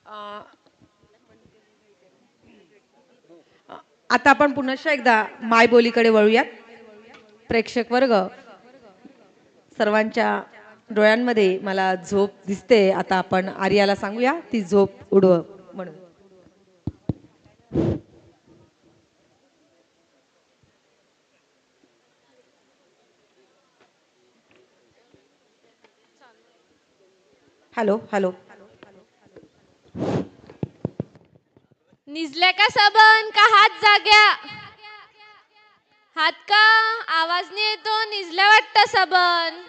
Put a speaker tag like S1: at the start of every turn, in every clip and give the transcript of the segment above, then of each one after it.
S1: अ, आता आपण पुन्हा एकदा मायबोलीकडे वळूयात. प्रेक्षक वर्ग सर्वांच्या डोळ्यांमध्ये मला झोप दिसते. आता आपण आर्याला सांगूया ती झोप उडव म्हणून. Hello hello.
S2: निजले का सबन का हात जाग्या? हात का आवाज नाही येतो. निजल्या वाटतं सबन.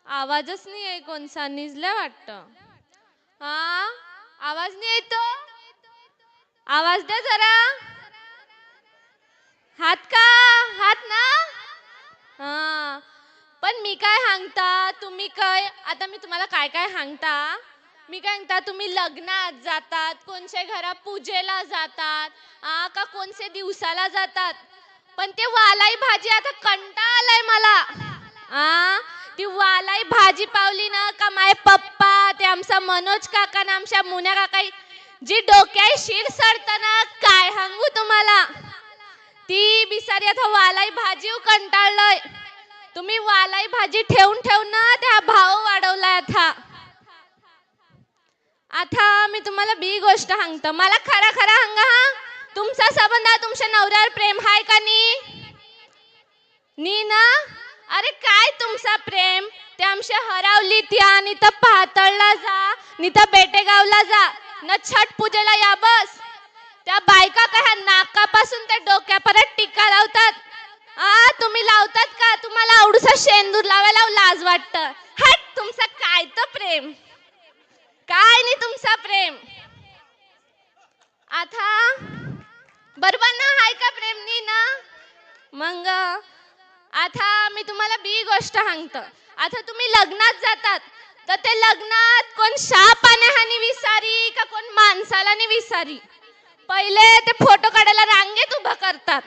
S2: आवाजच नाही आहे कोणसा. निजल्या वाटतं. हा आवाज नाही येतो. आवाज द्या जरा. हात का हात ना. हा पण मी काय सांगता तुम्ही काय आता मी तुम्हाला काय काय सांगता. मी काय म्हणता तुम्ही लग्नात जातात कोणत्या घरा पूजेला जातात का कोणत्या दिवसाला जातात. पण ते वालाई भाजी आता कंटाळा आलाय मला. ती वालाई भाजी पावली ना का माय पप्पा ते आमचा मनोज काका ना आमच्या मुन्या काका जी डोक्याई शिर सरत ना काय सांगू तुम्हाला. ती बिसारी आता वालाई भाजी कंटाळलंय. तुम्ही वालाई भाजी ठेवून ठेवून ना त्या भाव वाढवलाय आता. आता मी तुम्हाला बी गोष्ट सांगतो. मला खरा खरा सांगा हा. तुमचा संबंध तुमच्या नवऱ्यावर प्रेम आहे का नी ना. अरे काय तुमचा प्रेम. ते आमच्या हरावली त्या नि तर पातळला जा नि तर बेटेगावला जा न छठ पूजेला या बस. त्या बायका काय नाकापासून त्या डोक्यापर्यंत टिका लावतात. तुम्ही लावतात का. तुम्हाला आवडूसा शेंदूर लावायला लाज वाटतं. हट तुमचं काय तर प्रेम. काय नाही तुमचा प्रेम. आता बरोबर ना हाय का प्रेम नी ना. मग आता मी तुम्हाला बी गोष्ट सांगतो. आता तुम्ही लग्नात जातात तर ते लग्नात कोण शापाने हानी विसारी का कोण माणसाला नाही विसारी. पहिले ते फोटो काढायला रांगेत उभं करतात.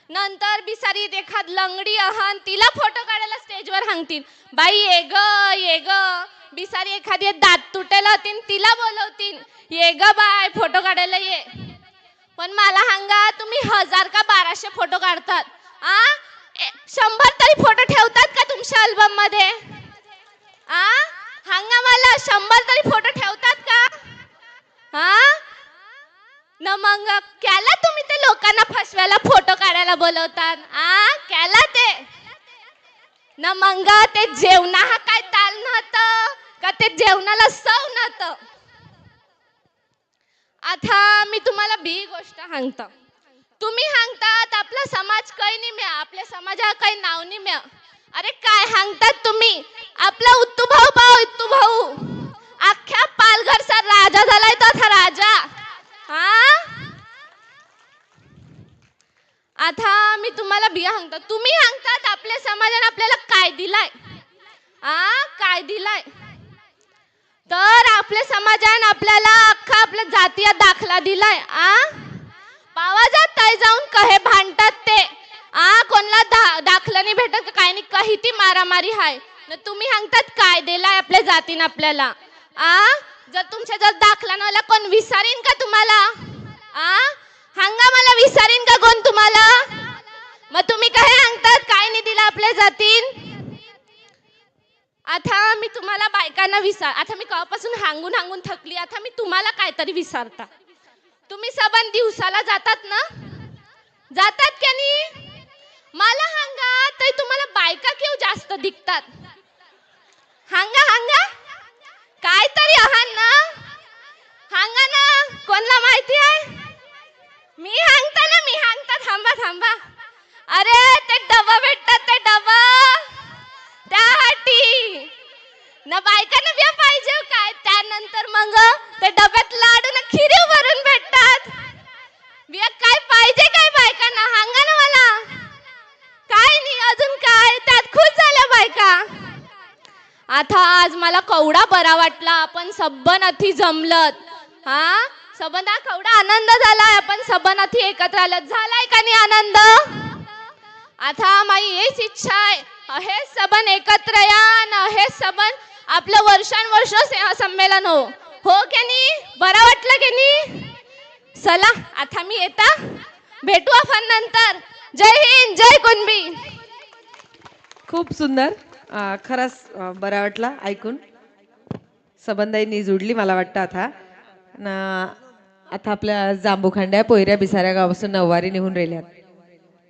S2: नंतर बिसारी एखाद लंगडी आहान तिला फोटो काढायला स्टेजवर सांगतील. बाई ये ग ये ग. बिसारी एखादी दात तुटेल होतीन तिला बोलवतील. ये ग बाय फोटो काढायला ये. पण मला सांगा तुम्ही 1000 का 1200 फोटो काढतात. 100 तरी फोटो ठेवतात का तुमच्या अल्बम मध्ये. सांगा मला 100 तरी फोटो ठेवतात का. न मग केला तुम्ही ते लोकांना फसवायला फोटो काढायला बोलवतात. केला ते न मग ते जेवणा हा काय ताल नव्हतं का ते जेवणाला सव नव्हतं. आता मी तुम्हाला बी गोष्ट सांगतो. तुम्ही सांगतात आपला समाज काही नाही म्या आपल्या समाजाला काही नाव नाही म्या. अरे काय सांगतात तुम्ही. आपला उत्तू भाऊ पाव उत्तू भाऊ अख्ख्या पालघरचा राजा झालाय तो था राजा. आता मी तुम्हाला बिया सांगतो. तुम्ही सांगतात आपल्या समाजाने आपल्याला काय दिलाय. काय दिलाय तर आपल्या समाजाने आपल्याला अख्खा आपल्या जातीय दाखला दिलाय. पावा जात ताई जाऊन कहे भांडतात ते. कोणला दाखला नाही भेटत काय नाही काही ती मारामारी हाय. तुम्ही सांगतात काय दिलाय आपल्या जातीने आपल्याला. जर तुमच्या जर दाखला नव्हता कोण विचारीन का तुम्हाला. सांगा मला विचारीन का कोण तुम्हाला. मग तुम्ही काय सांगतात काय नाही दिला आपल्या जातीन. आता मी तुम्हाला बायकांना आता मी कवापासून हांगून हांगून थकली. आता मी तुम्हाला काहीतरी विचारता. तुम्ही सबन दिवसाला जातात ना. जातात का नाही. मला सांगा तर तुम्हाला बायका केव जास्त दिसतात. सांगा सांगा काय तरी आहात ना. सांगा ना कोणला माहिती आहे. मी सांगता थांबा थांबा. अरे ते डबा भेटतात ते डबा त्यासाठी ना बायकांना बिया पाहिजे काय. त्यानंतर मग ते डब्यात लाडू ना खिरी भरून भेटतात. बिया काय पाहिजे काय बायकांना सांगा ना मला. काय नाही अजून काय त्यात खुश झाल्या बायका. आता आज मला कवडा बरा वाटला. आपण सबनाथी जमलत. सबंधा कवडा आनंद झालाय. आपण सबनाथी एकत्र आलत. झालाय का नाही आनंद. आता माझी हेच इच्छा आहे. हे सबन एकत्र या न हे सबन आपलं वर्षानुवर्ष संमेलन हो. हो की नाही? बरं वाटलं की नाही? चला आता मी येता, भेटू आपण नंतर. जय हिंद, जय कुणबी.
S1: खूप सुंदर. खरंच बरं वाटलं ऐकून. सबंधाई जुडली मला वाटतं आता. आता आपल्या जांबूखांड्या पोयऱ्या बिसाऱ्या गावापासून नऊवारी निघून राहिल्यात.